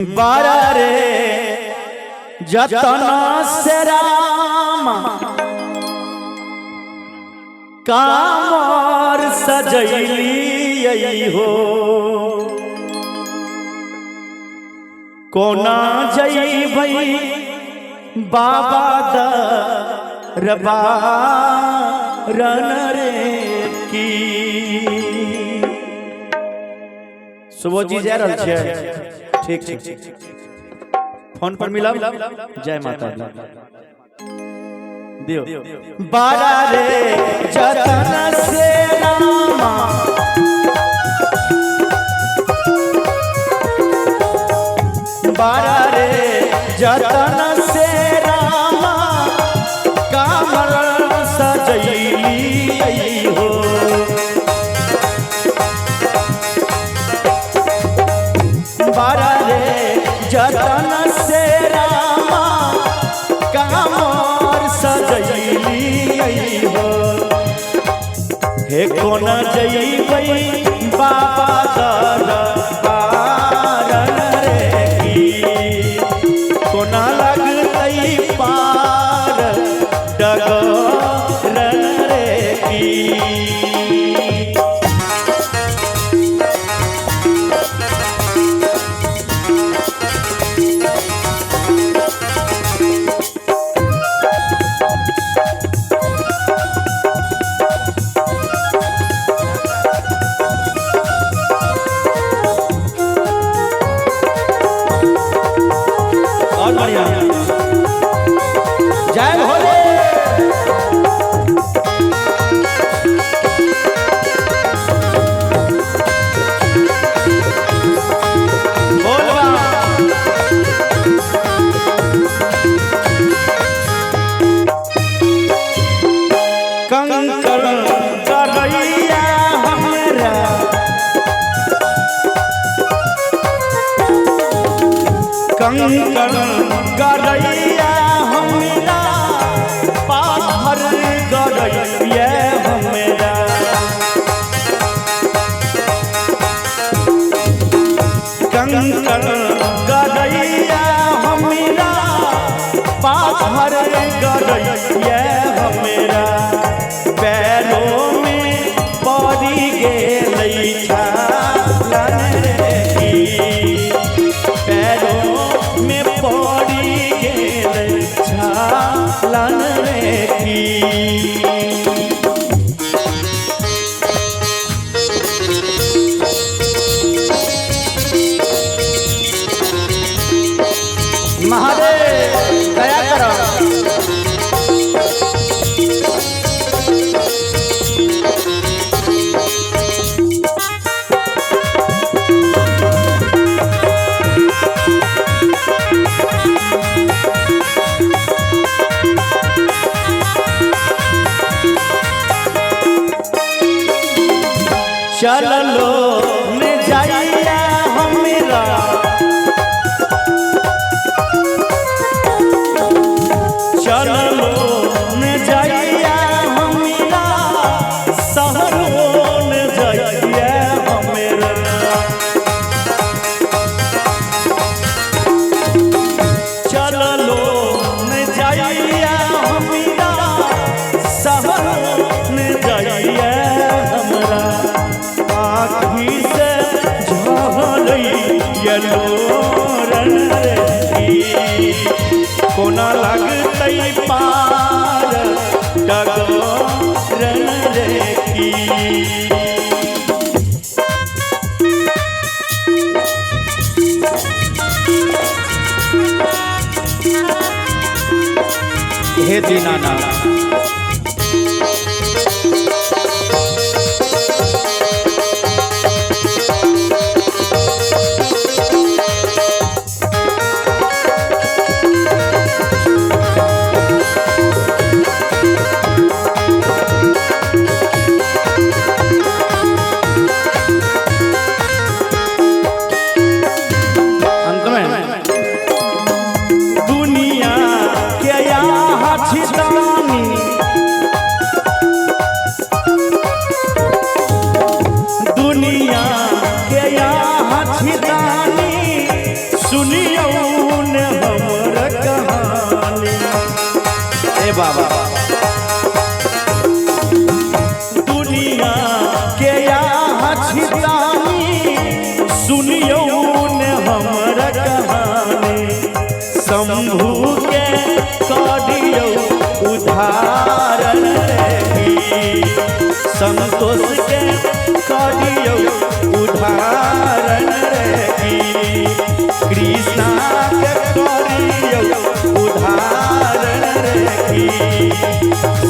बारा रे जतना से राम कामर सजैली हो कोना जई भई बाबा दरबारन रे की सुबह जी जा रहल छै। ठीक ठीक फोन पर मिलब। जय माता दी दियो बारा रे जतन से रामा बारा रे जतन से रामा कामर सजैली हो बारा रे जतन से रामा कामर सजैली हो हे कोन जइबै बाबा दरबारन रे की कोना लगतै पार डगरन रे की जय भोले बोलवा कंकर करैया हमरा कंकर करैया हमरा पाथर करैया हमरा कंकर करैया हमरा पाथर करैया हमरा पैरों में पड़ी गेलै छालन रे की पैरों में पड़ी गेलै छालन रे की महादेव दया करो। चलो में जाइया हमरा चलो में जाइया हमरा शहरों में जाइया हमरा चलो में जाइया हमरा शहरों में जाइया हमरा आँखी से झलैया लोरन रे की कोना लगतै पार डगरन रे की हे दीनानाथ दुनिया के यहाँ छितानी सुनियो ने हमर कहानी। ए बाबा दुनिया के यहाँ छितानी सुनियो ने हमर कहानी। शंभू के करियो उधारण रे, संतोष के करियो उधारण रे, कृष्णा के करियो उधारण रे,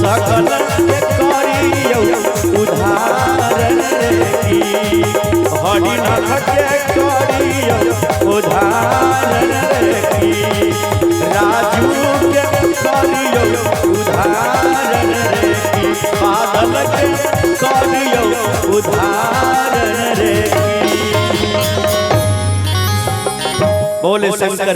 सकल के करियो उधारण रे, हरिनाथ के करियो उधारण रे, राजू के करियो उधारण रे, बादल के करियो उधारण रे। बोले शंकर।